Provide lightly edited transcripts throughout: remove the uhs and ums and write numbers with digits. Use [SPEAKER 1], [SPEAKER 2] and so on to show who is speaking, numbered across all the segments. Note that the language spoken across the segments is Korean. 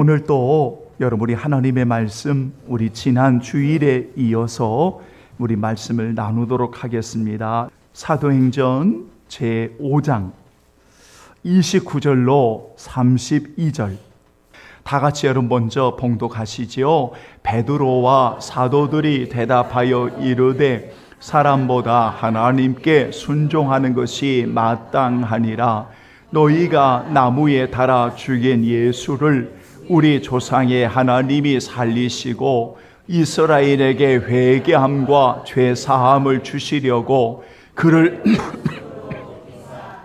[SPEAKER 1] 오늘 또 여러분이 하나님의 말씀, 우리 지난 주일에 이어서 우리 말씀을 나누도록 하겠습니다. 사도행전 제5장 29절로 32절 다 같이 여러분 먼저 봉독하시지요. 베드로와 사도들이 대답하여 이르되 사람보다 하나님께 순종하는 것이 마땅하니라. 너희가 나무에 달아 죽인 예수를 우리 조상의 하나님이 살리시고 이스라엘에게 회개함과 죄사함을 주시려고 그를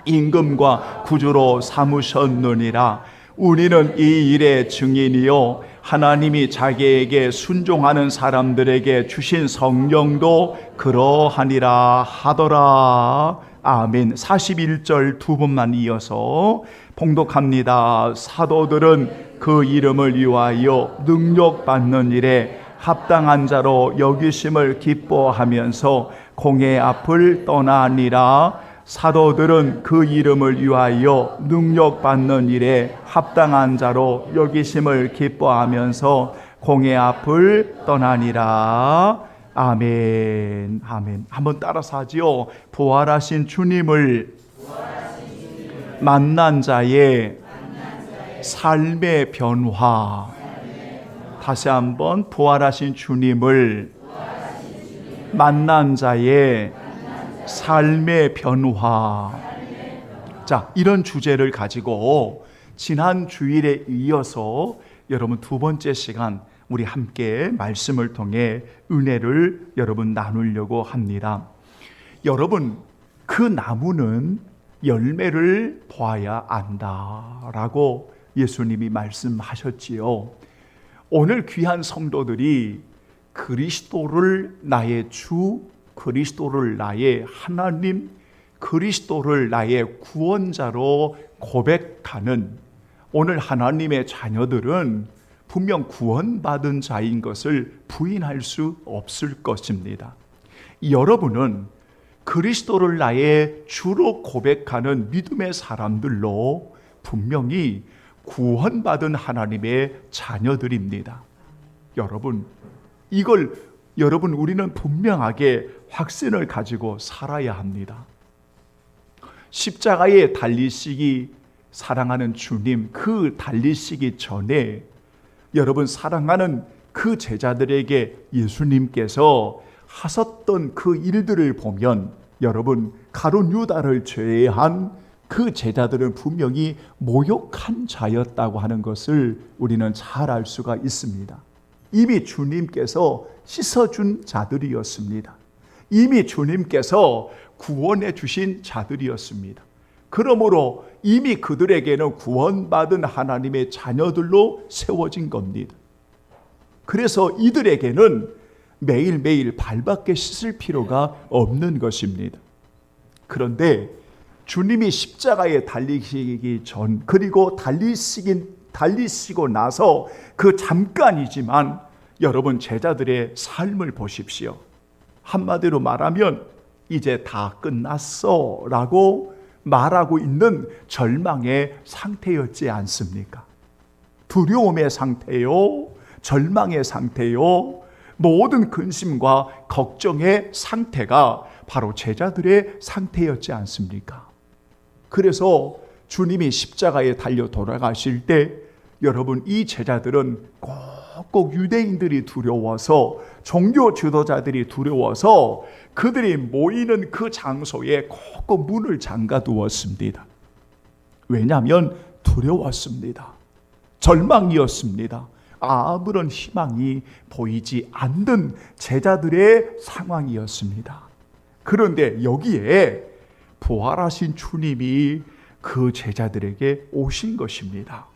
[SPEAKER 1] 임금과 구주로 삼으셨느니라. 우리는 이 일의 증인이요 하나님이 자기에게 순종하는 사람들에게 주신 성령도 그러하니라 하더라. 아멘. 41절 두 번만 이어서 봉독합니다. 사도들은 그 이름을 위하여 능력받는 일에 합당한 자로 여기심을 기뻐하면서 공회 앞을 떠나니라. 사도들은 그 이름을 위하여 능력받는 일에 합당한 자로 여기심을 기뻐하면서 공회 앞을 떠나니라. 아멘. 아멘. 한번 따라서 하지요. 부활하신 주님을 만난 자의 삶의 변화. 다시 한번 부활하신 주님을 만난 자의 삶의 변화. 자, 이런 주제를 가지고 지난 주일에 이어서 여러분 두 번째 시간 우리 함께 말씀을 통해 은혜를 여러분 나누려고 합니다. 여러분, 그 나무는 열매를 보아야 안다라고 예수님이 말씀하셨지요. 오늘 귀한 성도들이 그리스도를 나의 주, 그리스도를 나의 하나님, 그리스도를 나의 구원자로 고백하는 오늘 하나님의 자녀들은 분명 구원받은 자인 것을 부인할 수 없을 것입니다. 여러분은 그리스도를 나의 주로 고백하는 믿음의 사람들로 분명히 구원받은 하나님의 자녀들입니다. 여러분, 이걸 우리는 분명하게 확신을 가지고 살아야 합니다. 십자가에 달리시기 사랑하는 주님, 그 달리시기 전에 여러분 사랑하는 그 제자들에게 예수님께서 하셨던 그 일들을 보면 여러분 가룟 유다를 제외한 그 제자들은 분명히 모욕한 자였다고 하는 것을 우리는 잘 알 수가 있습니다. 이미 주님께서 씻어준 자들이었습니다. 이미 주님께서 구원해 주신 자들이었습니다. 그러므로 이미 그들에게는 구원받은 하나님의 자녀들로 세워진 겁니다. 그래서 이들에게는 매일매일 발밖에 씻을 필요가 없는 것입니다. 그런데 주님이 십자가에 달리시기 전, 그리고 달리시고 나서 그 잠깐이지만 여러분 제자들의 삶을 보십시오. 한마디로 말하면 이제 다 끝났어 라고 말하고 있는 절망의 상태였지 않습니까? 두려움의 상태요, 절망의 상태요, 모든 근심과 걱정의 상태가 바로 제자들의 상태였지 않습니까? 그래서 주님이 십자가에 달려 돌아가실 때 여러분 이 제자들은 꼭 유대인들이 두려워서, 종교 지도자들이 두려워서 그들이 모이는 그 장소에 꼭 문을 잠가 두었습니다. 왜냐하면 두려웠습니다. 절망이었습니다. 아무런 희망이 보이지 않는 제자들의 상황이었습니다. 그런데 여기에 부활하신 주님이 그 제자들에게 오신 것입니다.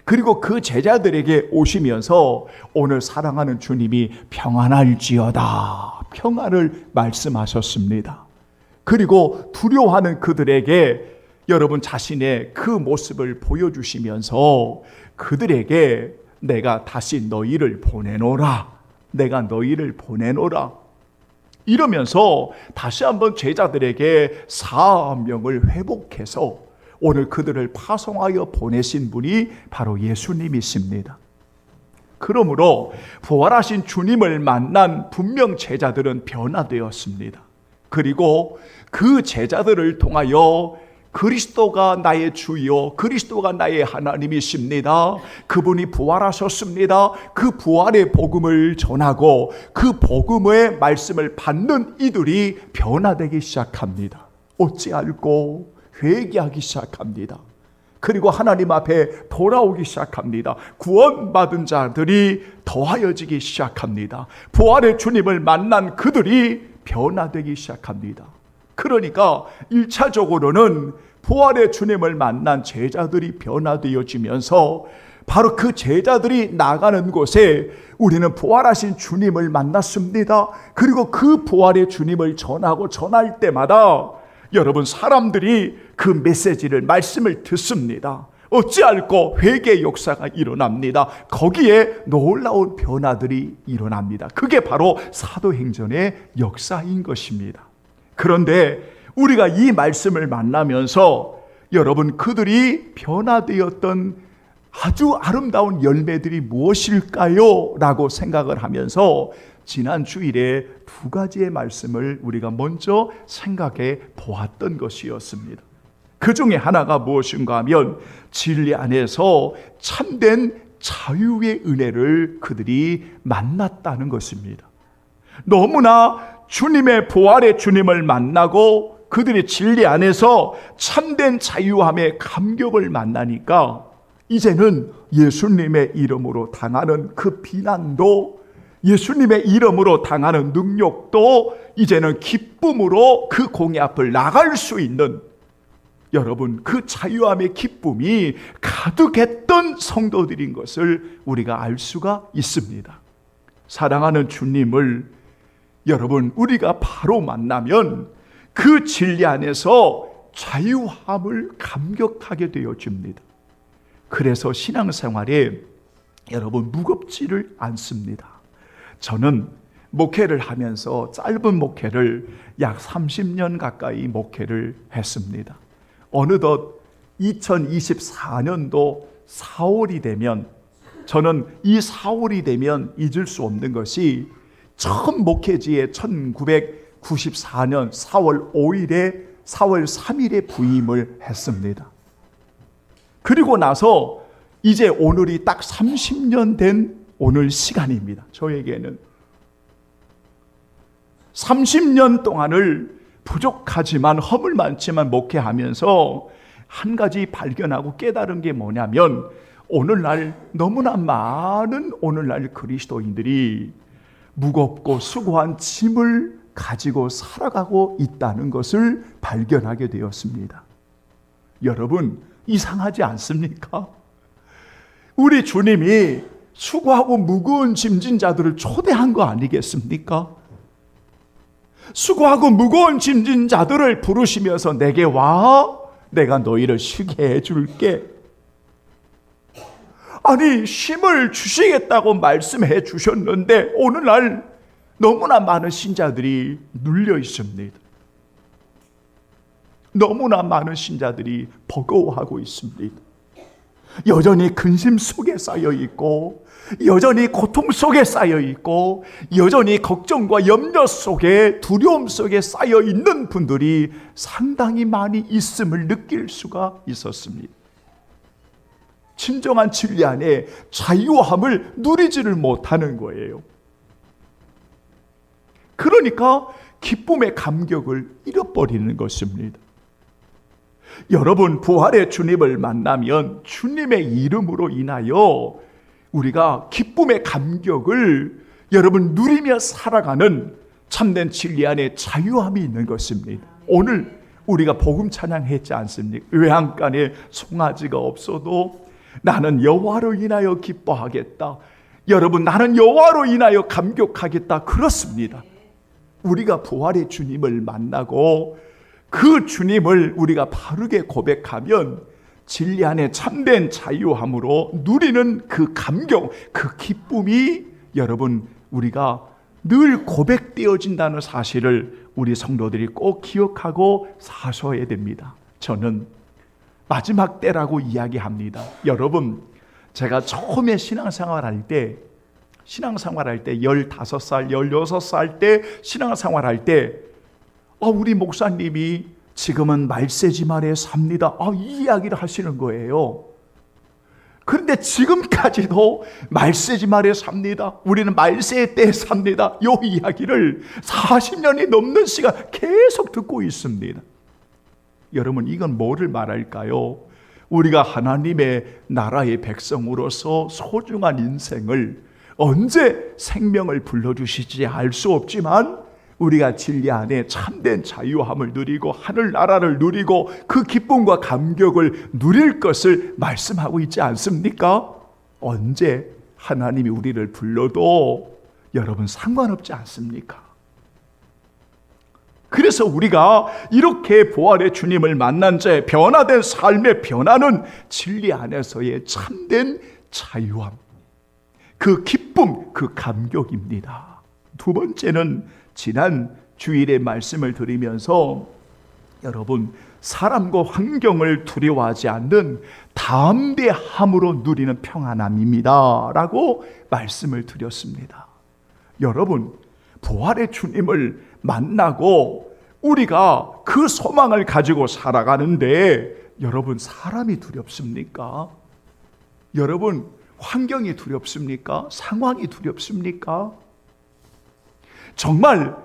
[SPEAKER 1] 그리고 그 제자들에게 오시면서 오늘 사랑하는 주님이 평안할지어다, 평안을 말씀하셨습니다. 그리고 두려워하는 그들에게 여러분 자신의 그 모습을 보여주시면서 그들에게 내가 다시 너희를 보내노라, 내가 너희를 보내노라 이러면서 다시 한번 제자들에게 사명을 회복해서 오늘 그들을 파송하여 보내신 분이 바로 예수님이십니다. 그러므로 부활하신 주님을 만난 분명 제자들은 변화되었습니다. 그리고 그 제자들을 통하여 그리스도가 나의 주요, 그리스도가 나의 하나님이십니다. 그분이 부활하셨습니다. 그 부활의 복음을 전하고 그 복음의 말씀을 받는 이들이 변화되기 시작합니다. 어찌알고 회개하기 시작합니다. 그리고 하나님 앞에 돌아오기 시작합니다. 구원받은 자들이 더하여지기 시작합니다. 부활의 주님을 만난 그들이 변화되기 시작합니다. 그러니까 1차적으로는 부활의 주님을 만난 제자들이 변화되어지면서 바로 그 제자들이 나가는 곳에 우리는 부활하신 주님을 만났습니다. 그리고 그 부활의 주님을 전할 때마다 여러분, 사람들이 그 메시지를, 말씀을 듣습니다. 어찌알고 회개의 역사가 일어납니다. 거기에 놀라운 변화들이 일어납니다. 그게 바로 사도행전의 역사인 것입니다. 그런데 우리가 이 말씀을 만나면서 여러분, 그들이 변화되었던 아주 아름다운 열매들이 무엇일까요? 라고 생각을 하면서 지난 주일에 두 가지의 말씀을 우리가 먼저 생각해 보았던 것이었습니다. 그 중에 하나가 무엇인가 하면 진리 안에서 참된 자유의 은혜를 그들이 만났다는 것입니다. 너무나 주님의 부활의 주님을 만나고 그들이 진리 안에서 참된 자유함의 감격을 만나니까 이제는 예수님의 이름으로 당하는 그 비난도, 예수님의 이름으로 당하는 능력도 이제는 기쁨으로 그 공의 앞을 나갈 수 있는, 여러분, 그 자유함의 기쁨이 가득했던 성도들인 것을 우리가 알 수가 있습니다. 사랑하는 주님을 여러분, 우리가 바로 만나면 그 진리 안에서 자유함을 감격하게 되어집니다. 그래서 신앙생활에 여러분 무겁지를 않습니다. 저는 목회를 하면서 짧은 목회를 약 30년 가까이 목회를 했습니다. 어느덧 2024년도 4월이 되면, 저는 이 4월이 되면 잊을 수 없는 것이 처음 목회지에 1994년 4월 5일에 4월 3일에 부임을 했습니다. 그리고 나서 이제 오늘이 딱 30년 된 오늘 시간입니다. 저에게는 30년 동안을 부족하지만 허물 많지만 목회하면서 한 가지 발견하고 깨달은 게 뭐냐면, 오늘날 너무나 많은 오늘날 그리스도인들이 무겁고 수고한 짐을 가지고 살아가고 있다는 것을 발견하게 되었습니다. 여러분, 이상하지 않습니까? 우리 주님이 수고하고 무거운 짐진 자들을 초대한 거 아니겠습니까? 수고하고 무거운 짐진 자들을 부르시면서 내게 와, 내가 너희를 쉬게 해줄게. 아니, 쉼을 주시겠다고 말씀해 주셨는데 오늘날 너무나 많은 신자들이 눌려 있습니다. 너무나 많은 신자들이 버거워하고 있습니다. 여전히 근심 속에 쌓여 있고, 여전히 고통 속에 쌓여 있고, 여전히 걱정과 염려 속에, 두려움 속에 쌓여 있는 분들이 상당히 많이 있음을 느낄 수가 있었습니다. 진정한 진리 안에 자유함을 누리지를 못하는 거예요. 그러니까 기쁨의 감격을 잃어버리는 것입니다. 여러분, 부활의 주님을 만나면 주님의 이름으로 인하여 우리가 기쁨의 감격을 여러분 누리며 살아가는 참된 진리 안에 자유함이 있는 것입니다. 오늘 우리가 복음 찬양했지 않습니까? 외양간에 송아지가 없어도 나는 여호와로 인하여 기뻐하겠다. 여러분, 나는 여호와로 인하여 감격하겠다. 그렇습니다. 우리가 부활의 주님을 만나고 그 주님을 우리가 바르게 고백하면 진리 안에 참된 자유함으로 누리는 그 감격, 그 기쁨이 여러분 우리가 늘 고백되어진다는 사실을 우리 성도들이 꼭 기억하고 사셔야 됩니다. 저는 마지막 때라고 이야기합니다. 여러분, 제가 처음에 신앙생활 할 때 15살, 16살 때 신앙생활 할 때 우리 목사님이 지금은 말세지 말에 삽니다. 이 이야기를 하시는 거예요. 그런데 지금까지도 말세지 말에 삽니다. 우리는 말세의 때에 삽니다. 이 이야기를 40년이 넘는 시간 계속 듣고 있습니다. 여러분, 이건 뭐를 말할까요? 우리가 하나님의 나라의 백성으로서 소중한 인생을 언제 생명을 불러주실지 알 수 없지만 우리가 진리 안에 참된 자유함을 누리고 하늘나라를 누리고 그 기쁨과 감격을 누릴 것을 말씀하고 있지 않습니까? 언제 하나님이 우리를 불러도 여러분 상관없지 않습니까? 그래서 우리가 이렇게 부활의 주님을 만난 자의 변화된 삶의 변화는 진리 안에서의 참된 자유함, 그 기쁨, 그 감격입니다. 두 번째는 지난 주일에 말씀을 드리면서 여러분, 사람과 환경을 두려워하지 않는 담대함으로 누리는 평안함입니다 라고 말씀을 드렸습니다. 여러분, 부활의 주님을 만나고 우리가 그 소망을 가지고 살아가는데 여러분, 사람이 두렵습니까? 여러분, 환경이 두렵습니까? 상황이 두렵습니까? 정말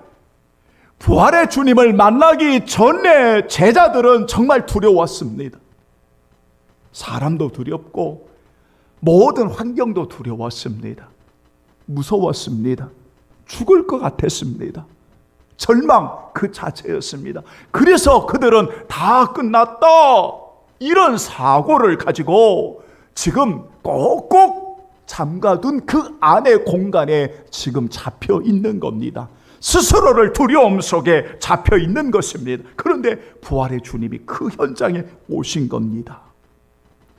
[SPEAKER 1] 부활의 주님을 만나기 전에 제자들은 정말 두려웠습니다. 사람도 두렵고 모든 환경도 두려웠습니다. 무서웠습니다. 죽을 것 같았습니다. 절망 그 자체였습니다. 그래서 그들은 다 끝났다, 이런 사고를 가지고 지금 꼭꼭 잠가둔 그 안의 공간에 지금 잡혀 있는 겁니다. 스스로를 두려움 속에 잡혀 있는 것입니다. 그런데 부활의 주님이 그 현장에 오신 겁니다.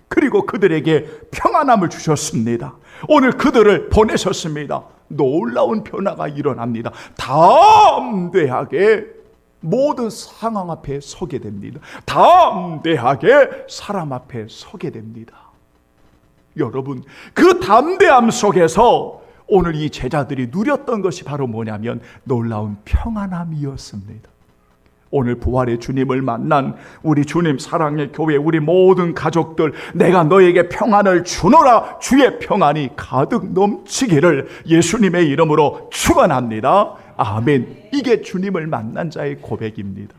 [SPEAKER 1] 그리고 그들에게 평안함을 주셨습니다. 오늘 그들을 보내셨습니다. 놀라운 변화가 일어납니다. 담대하게 모든 상황 앞에 서게 됩니다. 담대하게 사람 앞에 서게 됩니다. 여러분, 그 담대함 속에서 오늘 이 제자들이 누렸던 것이 바로 뭐냐면 놀라운 평안함이었습니다. 오늘 부활의 주님을 만난 우리 주님 사랑의 교회, 우리 모든 가족들, 내가 너에게 평안을 주노라, 주의 평안이 가득 넘치기를 예수님의 이름으로 축원합니다. 아멘. 이게 주님을 만난 자의 고백입니다.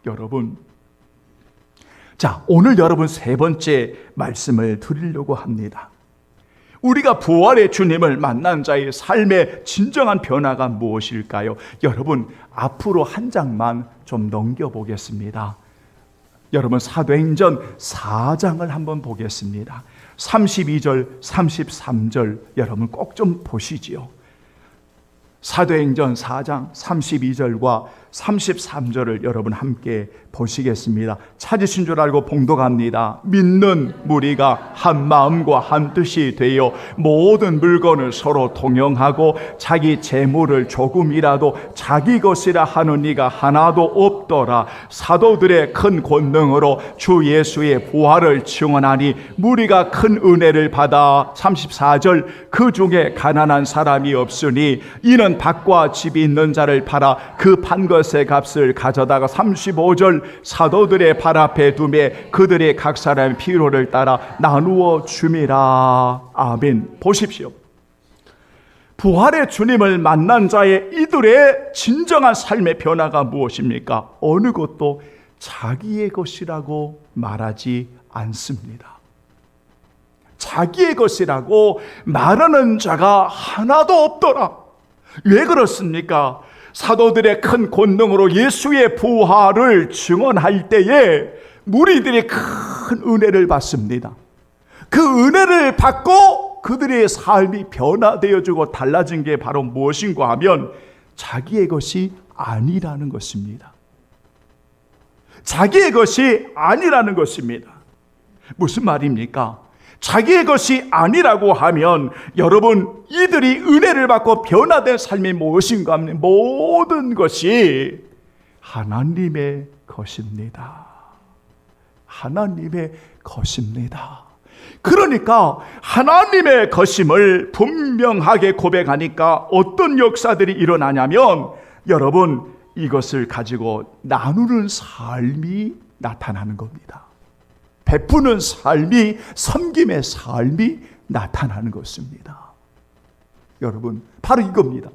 [SPEAKER 1] 여러분, 자, 오늘 여러분 세 번째 말씀을 드리려고 합니다. 우리가 부활의 주님을 만난 자의 삶의 진정한 변화가 무엇일까요? 여러분, 앞으로 한 장만 좀 넘겨보겠습니다. 여러분, 사도행전 4장을 한번 보겠습니다. 32절, 33절 여러분 꼭 좀 보시지요. 사도행전 4장 32절과 33절을 여러분 함께 보시겠습니다. 찾으신 줄 알고 봉독합니다. 믿는 무리가 한 마음과 한 뜻이 되어 모든 물건을 서로 동용하고 자기 재물을 조금이라도 자기 것이라 하는 이가 하나도 없더라. 사도들의 큰 권능으로 주 예수의 부활을 증언하니 무리가 큰 은혜를 받아 34절 그 중에 가난한 사람이 없으니 이는 밭과 집이 있는 자를 팔아 그 판 것의 값을 가져다가 35절 사도들의 발 앞에 두매 그들의 각 사람의 필요를 따라 나누어 줌이라. 아멘. 보십시오. 부활의 주님을 만난 자의 이들의 진정한 삶의 변화가 무엇입니까? 어느 것도 자기의 것이라고 말하지 않습니다. 자기의 것이라고 말하는 자가 하나도 없더라. 왜 그렇습니까? 사도들의 큰 권능으로 예수의 부활을 증언할 때에 무리들이 큰 은혜를 받습니다. 그 은혜를 받고 그들의 삶이 변화되어지고 달라진 게 바로 무엇인가 하면 자기의 것이 아니라는 것입니다. 자기의 것이 아니라는 것입니다. 무슨 말입니까? 자기의 것이 아니라고 하면 여러분, 이들이 은혜를 받고 변화된 삶이 무엇인가 하면 모든 것이 하나님의 것입니다. 하나님의 것입니다. 그러니까 하나님의 것임을 분명하게 고백하니까 어떤 역사들이 일어나냐면, 여러분, 이것을 가지고 나누는 삶이 나타나는 겁니다. 베푸는 삶이, 섬김의 삶이 나타나는 것입니다. 여러분, 바로 이겁니다.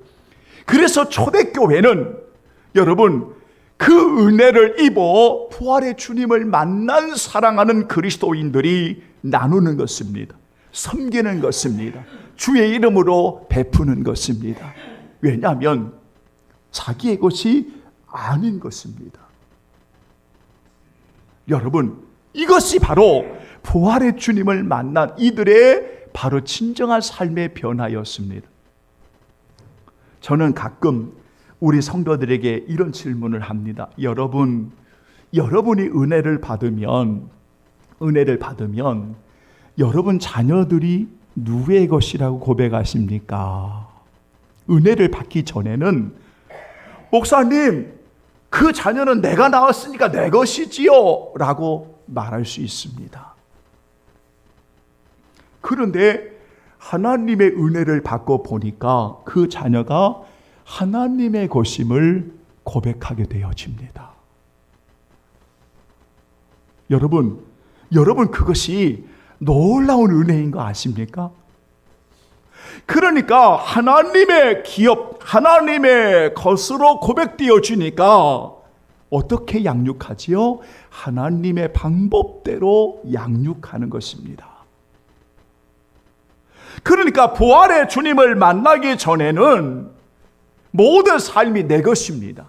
[SPEAKER 1] 그래서 초대교회는 여러분, 그 은혜를 입어 부활의 주님을 만난 사랑하는 그리스도인들이 나누는 것입니다. 섬기는 것입니다. 주의 이름으로 베푸는 것입니다. 왜냐하면 자기의 것이 아닌 것입니다. 여러분, 이것이 바로 부활의 주님을 만난 이들의 바로 진정한 삶의 변화였습니다. 저는 가끔 우리 성도들에게 이런 질문을 합니다. 여러분이 은혜를 받으면 여러분 자녀들이 누구의 것이라고 고백하십니까? 은혜를 받기 전에는, 목사님, 그 자녀는 내가 낳았으니까 내 것이지요 라고 말할 수 있습니다. 그런데 하나님의 은혜를 받고 보니까 그 자녀가 하나님의 것임을 고백하게 되어집니다. 여러분 그것이 놀라운 은혜인 거 아십니까? 그러니까 하나님의 기업, 하나님의 것으로 고백되어지니까 어떻게 양육하지요? 하나님의 방법대로 양육하는 것입니다. 그러니까 부활의 주님을 만나기 전에는 모든 삶이 내 것입니다.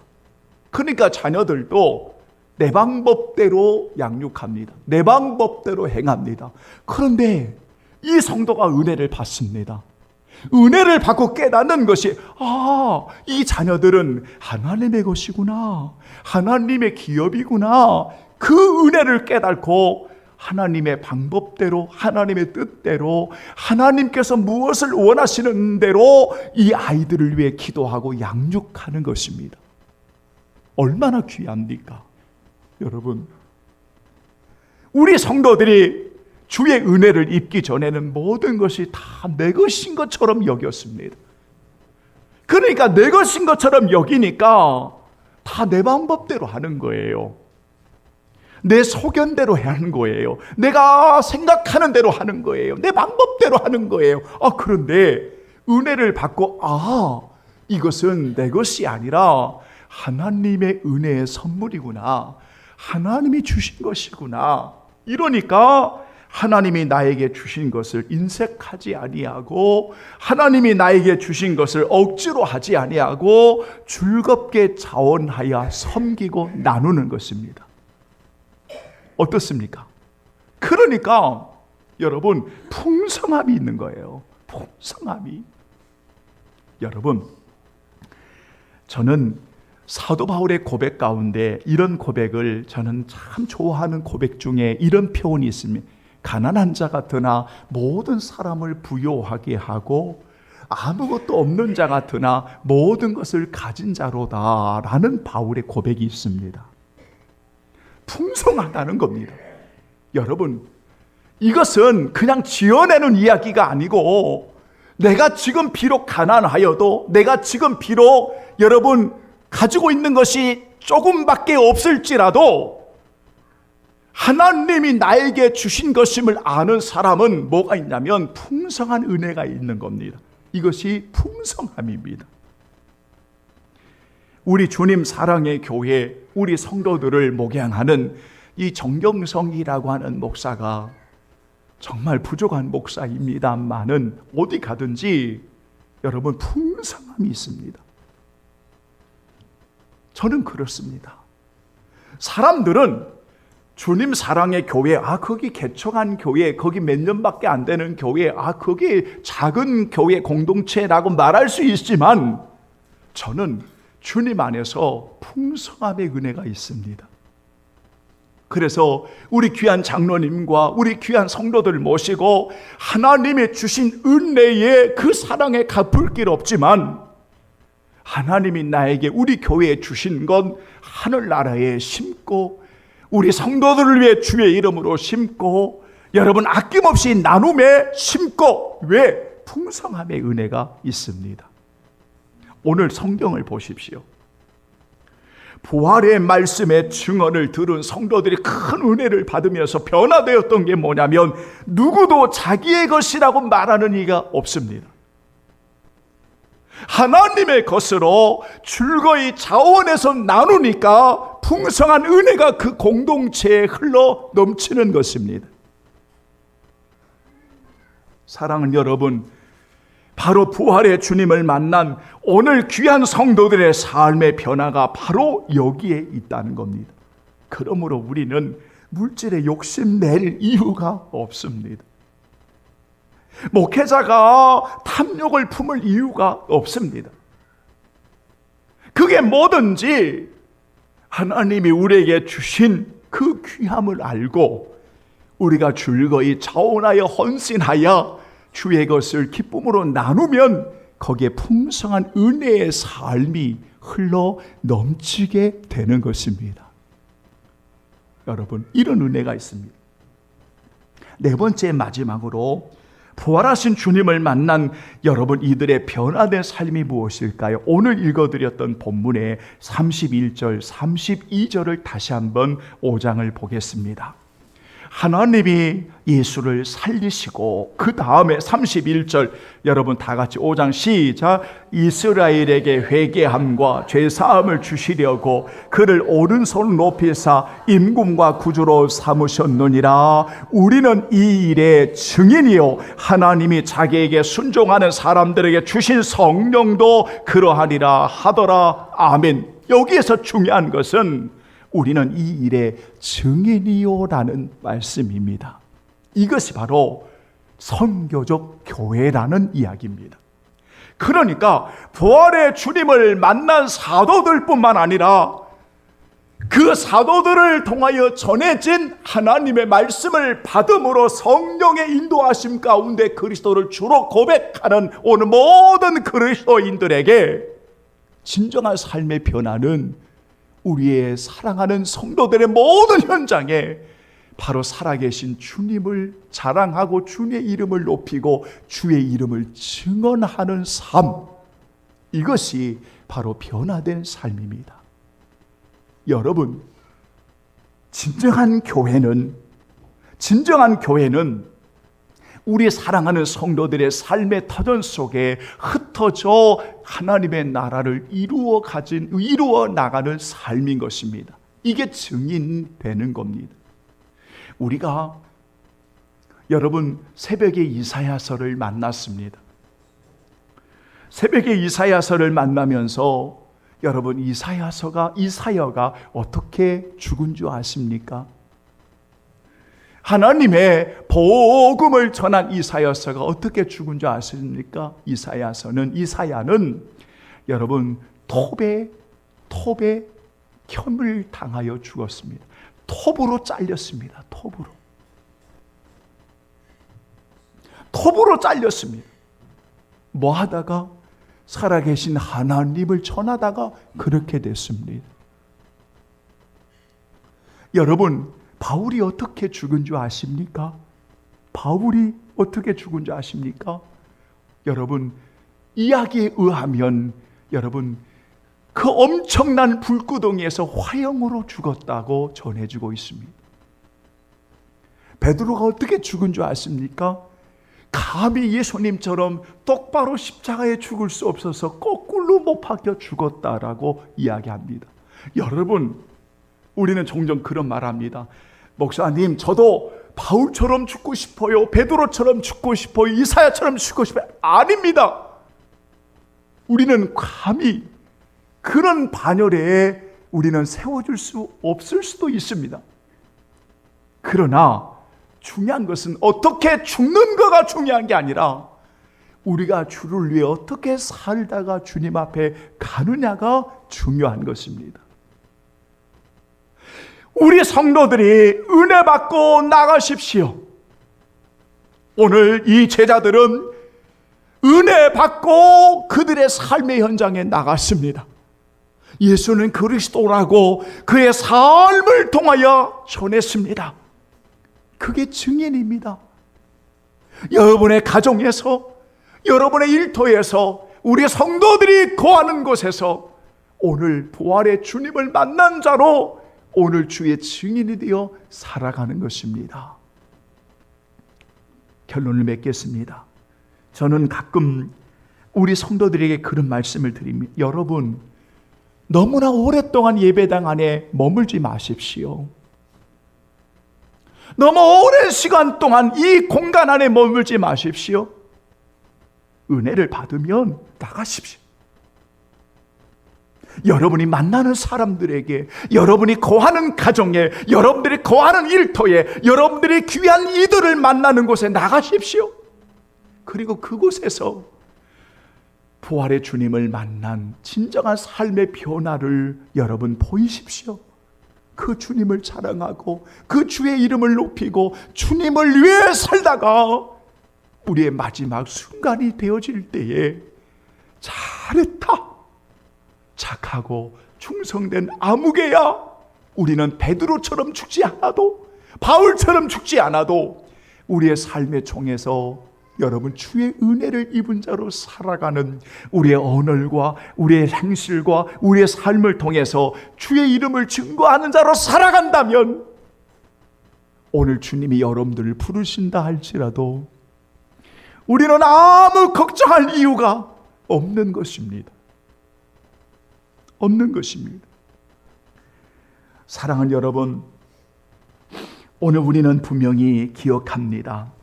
[SPEAKER 1] 그러니까 자녀들도 내 방법대로 양육합니다. 내 방법대로 행합니다. 그런데 이 성도가 은혜를 받습니다. 은혜를 받고 깨닫는 것이, 이 자녀들은 하나님의 것이구나, 하나님의 기업이구나. 그 은혜를 깨닫고 하나님의 방법대로, 하나님의 뜻대로, 하나님께서 무엇을 원하시는 대로 이 아이들을 위해 기도하고 양육하는 것입니다. 얼마나 귀합니까? 여러분, 우리 성도들이 주의 은혜를 입기 전에는 모든 것이 다 내 것인 것처럼 여겼습니다. 그러니까 내 것인 것처럼 여기니까 다 내 방법대로 하는 거예요. 내 소견대로 하는 거예요. 내가 생각하는 대로 하는 거예요. 내 방법대로 하는 거예요. 그런데 은혜를 받고, 이것은 내 것이 아니라 하나님의 은혜의 선물이구나, 하나님이 주신 것이구나, 이러니까 하나님이 나에게 주신 것을 인색하지 아니하고, 하나님이 나에게 주신 것을 억지로 하지 아니하고 즐겁게 자원하여 섬기고 나누는 것입니다. 어떻습니까? 그러니까 여러분, 풍성함이 있는 거예요. 풍성함이. 여러분, 저는 사도 바울의 고백 가운데 이런 고백을 저는 참 좋아하는 고백 중에 이런 표현이 있습니다. 가난한 자 같으나 모든 사람을 부요하게 하고 아무것도 없는 자 같으나 모든 것을 가진 자로다 라는 바울의 고백이 있습니다. 풍성하다는 겁니다. 여러분, 이것은 그냥 지어내는 이야기가 아니고, 내가 지금 비록 가난하여도, 내가 지금 비록 여러분 가지고 있는 것이 조금밖에 없을지라도 하나님이 나에게 주신 것임을 아는 사람은 뭐가 있냐면 풍성한 은혜가 있는 겁니다. 이것이 풍성함입니다. 우리 주님 사랑의 교회, 우리 성도들을 목양하는 이 정경성이라고 하는 목사가 정말 부족한 목사입니다만은 어디 가든지 여러분 풍성함이 있습니다. 저는 그렇습니다. 사람들은 주님 사랑의 교회, 거기 개척한 교회, 거기 몇 년밖에 안 되는 교회, 거기 작은 교회 공동체라고 말할 수 있지만, 저는 주님 안에서 풍성함의 은혜가 있습니다. 그래서 우리 귀한 장로님과 우리 귀한 성도들 모시고 하나님의 주신 은혜에 그 사랑에 갚을 길 없지만, 하나님이 나에게 우리 교회에 주신 건 하늘나라에 심고 우리 성도들을 위해 주의 이름으로 심고, 여러분 아낌없이 나눔에 심고, 왜? 풍성함의 은혜가 있습니다. 오늘 성경을 보십시오. 부활의 말씀의 증언을 들은 성도들이 큰 은혜를 받으면서 변화되었던 게 뭐냐면, 누구도 자기의 것이라고 말하는 이가 없습니다. 하나님의 것으로 즐거이 자원해서 나누니까 풍성한 은혜가 그 공동체에 흘러 넘치는 것입니다. 사랑하는 여러분, 바로 부활의 주님을 만난 오늘 귀한 성도들의 삶의 변화가 바로 여기에 있다는 겁니다. 그러므로 우리는 물질에 욕심낼 이유가 없습니다. 목회자가 탐욕을 품을 이유가 없습니다. 그게 뭐든지 하나님이 우리에게 주신 그 귀함을 알고 우리가 즐거이 자원하여 헌신하여 주의 것을 기쁨으로 나누면 거기에 풍성한 은혜의 삶이 흘러 넘치게 되는 것입니다. 여러분, 이런 은혜가 있습니다. 네 번째, 마지막으로 부활하신 주님을 만난 여러분, 이들의 변화된 삶이 무엇일까요? 오늘 읽어드렸던 본문의 31절, 32절을 다시 한번 5장을 보겠습니다. 하나님이 예수를 살리시고 그 다음에 31절, 여러분 다 같이 5장 시작. 이스라엘에게 회개함과 죄사함을 주시려고 그를 오른손 높이사 임금과 구주로 삼으셨느니라. 우리는 이 일의 증인이요 하나님이 자기에게 순종하는 사람들에게 주신 성령도 그러하리라 하더라. 아멘. 여기에서 중요한 것은 우리는 이 일의 증인이요라는 말씀입니다. 이것이 바로 선교적 교회라는 이야기입니다. 그러니까 부활의 주님을 만난 사도들뿐만 아니라 그 사도들을 통하여 전해진 하나님의 말씀을 받음으로 성령의 인도하심 가운데 그리스도를 주로 고백하는 오늘 모든 그리스도인들에게 진정한 삶의 변화는 우리의 사랑하는 성도들의 모든 현장에 바로 살아계신 주님을 자랑하고 주의 이름을 높이고 주의 이름을 증언하는 삶, 이것이 바로 변화된 삶입니다. 여러분, 진정한 교회는 우리 사랑하는 성도들의 삶의 터전 속에 흩어져 하나님의 나라를 이루어 나가는 삶인 것입니다. 이게 증인되는 겁니다. 우리가 여러분 새벽에 이사야서를 만났습니다. 새벽에 이사야서를 만나면서 여러분 이사야가 어떻게 죽은 줄 아십니까? 하나님의 복음을 전한 이사야서가 어떻게 죽은 줄 아십니까? 이사야는 여러분 톱에 켬을 당하여 죽었습니다. 톱으로 잘렸습니다. 톱으로 잘렸습니다. 뭐 하다가? 살아계신 하나님을 전하다가 그렇게 됐습니다. 여러분, 바울이 어떻게 죽은 줄 아십니까? 여러분, 이야기에 의하면 여러분 그 엄청난 불구덩이에서 화형으로 죽었다고 전해지고 있습니다. 베드로가 어떻게 죽은 줄 아십니까? 감히 예수님처럼 똑바로 십자가에 죽을 수 없어서 거꾸로 못 박혀 죽었다라고 이야기합니다. 여러분, 우리는 종종 그런 말합니다. 목사님, 저도 바울처럼 죽고 싶어요. 베드로처럼 죽고 싶어요. 이사야처럼 죽고 싶어요. 아닙니다. 우리는 감히 그런 반열에 우리는 세워줄 수 없을 수도 있습니다. 그러나 중요한 것은 어떻게 죽는가가 중요한 게 아니라 우리가 주를 위해 어떻게 살다가 주님 앞에 가느냐가 중요한 것입니다. 우리 성도들이 은혜 받고 나가십시오. 오늘 이 제자들은 은혜 받고 그들의 삶의 현장에 나갔습니다. 예수는 그리스도라고 그의 삶을 통하여 전했습니다. 그게 증인입니다. 여러분의 가정에서, 여러분의 일터에서, 우리 성도들이 거하는 곳에서 오늘 부활의 주님을 만난 자로 오늘 주의 증인이 되어 살아가는 것입니다. 결론을 맺겠습니다. 저는 가끔 우리 성도들에게 그런 말씀을 드립니다. 여러분, 너무나 오랫동안 예배당 안에 머물지 마십시오. 너무 오랜 시간 동안 이 공간 안에 머물지 마십시오. 은혜를 받으면 나가십시오. 여러분이 만나는 사람들에게, 여러분이 거하는 가정에, 여러분들이 거하는 일터에, 여러분들이 귀한 이들을 만나는 곳에 나가십시오. 그리고 그곳에서 부활의 주님을 만난 진정한 삶의 변화를 여러분 보이십시오. 그 주님을 자랑하고 그 주의 이름을 높이고 주님을 위해 살다가 우리의 마지막 순간이 되어질 때에 잘했다, 착하고 충성된 아무개야, 우리는 베드로처럼 죽지 않아도, 바울처럼 죽지 않아도 우리의 삶의 종에서 여러분 주의 은혜를 입은 자로 살아가는 우리의 언어와 우리의 행실과 우리의 삶을 통해서 주의 이름을 증거하는 자로 살아간다면 오늘 주님이 여러분들을 부르신다 할지라도 우리는 아무 걱정할 이유가 없는 것입니다. 없는 것입니다. 사랑하는 여러분, 오늘 우리는 분명히 기억합니다.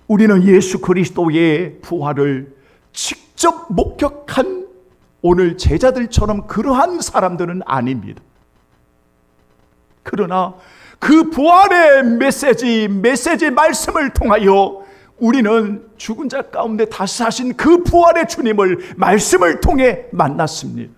[SPEAKER 1] 우리는 예수 그리스도의 부활을 직접 목격한 오늘 제자들처럼 그러한 사람들은 아닙니다. 그러나 그 부활의 메시지 말씀을 통하여 우리는 죽은 자 가운데 다시 사신 그 부활의 주님을 말씀을 통해 만났습니다.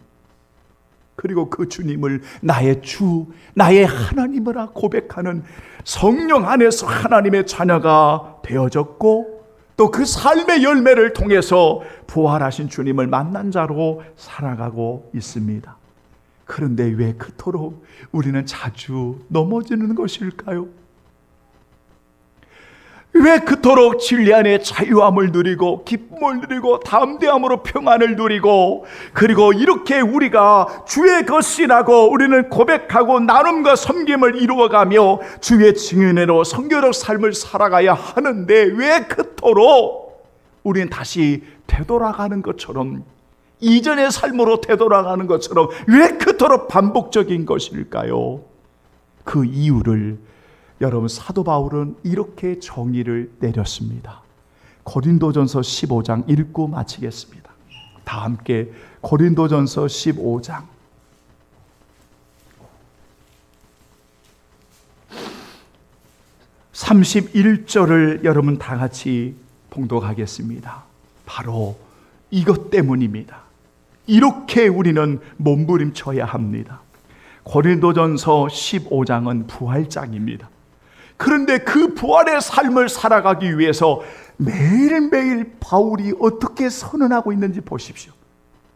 [SPEAKER 1] 그리고 그 주님을 나의 주, 나의 하나님이라 고백하는 성령 안에서 하나님의 자녀가 되어졌고, 또 그 삶의 열매를 통해서 부활하신 주님을 만난 자로 살아가고 있습니다. 그런데 왜 그토록 우리는 자주 넘어지는 것일까요? 왜 그토록 진리 안에 자유함을 누리고 기쁨을 누리고 담대함으로 평안을 누리고, 그리고 이렇게 우리가 주의 것이라고 우리는 고백하고 나눔과 섬김을 이루어가며 주의 증인으로 성교적 삶을 살아가야 하는데 왜 그토록 우리는 다시 되돌아가는 것처럼, 이전의 삶으로 되돌아가는 것처럼 왜 그토록 반복적인 것일까요? 그 이유를 여러분, 사도 바울은 이렇게 정의를 내렸습니다. 고린도전서 15장 읽고 마치겠습니다. 다 함께 고린도전서 15장 31절을 여러분 다 같이 봉독하겠습니다. 바로 이것 때문입니다. 이렇게 우리는 몸부림쳐야 합니다. 고린도전서 15장은 부활장입니다. 그런데 그 부활의 삶을 살아가기 위해서 매일매일 바울이 어떻게 선언하고 있는지 보십시오.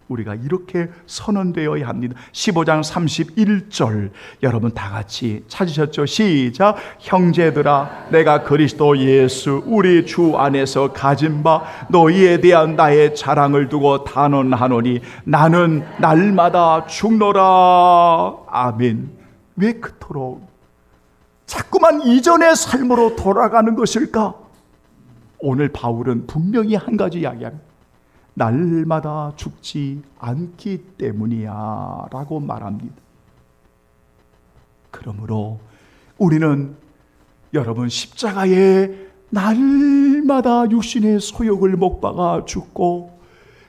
[SPEAKER 1] 우리가 이렇게 선언되어야 합니다. 15장 31절 여러분 다 같이 찾으셨죠? 시작. 형제들아, 내가 그리스도 예수 우리 주 안에서 가진 바 너희에 대한 나의 자랑을 두고 단언하노니 나는 날마다 죽노라. 아멘. 왜 그토록 자꾸만 이전의 삶으로 돌아가는 것일까? 오늘 바울은 분명히 한 가지 이야기합니다. 날마다 죽지 않기 때문이야 라고 말합니다. 그러므로 우리는 여러분 십자가에 날마다 육신의 소욕을 못 박아 죽고,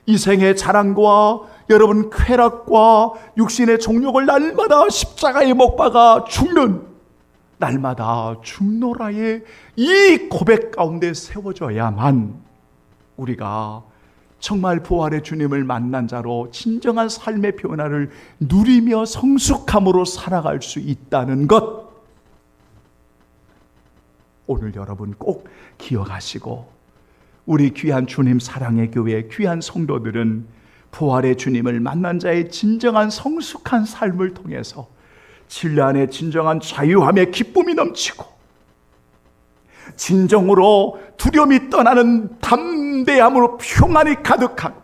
[SPEAKER 1] 이 생의 자랑과 여러분 쾌락과 육신의 정욕을 날마다 십자가에 못 박아 죽는, 날마다 죽노라의 이 고백 가운데 세워져야만 우리가 정말 부활의 주님을 만난 자로 진정한 삶의 변화를 누리며 성숙함으로 살아갈 수 있다는 것, 오늘 여러분 꼭 기억하시고, 우리 귀한 주님 사랑의 교회 귀한 성도들은 부활의 주님을 만난 자의 진정한 성숙한 삶을 통해서 진리 안에 진정한 자유함의 기쁨이 넘치고 진정으로 두려움이 떠나는 담대함으로 평안이 가득하고,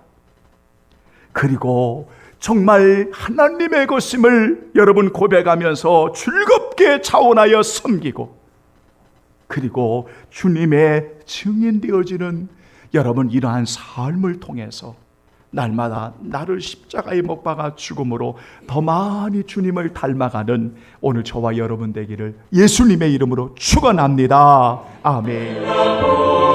[SPEAKER 1] 그리고 정말 하나님의 것임을 여러분 고백하면서 즐겁게 자원하여 섬기고, 그리고 주님의 증인 되어지는 여러분 이러한 삶을 통해서 날마다 나를 십자가에 못 박아 죽음으로 더 많이 주님을 닮아가는 오늘 저와 여러분 되기를 예수님의 이름으로 축원합니다. 아멘.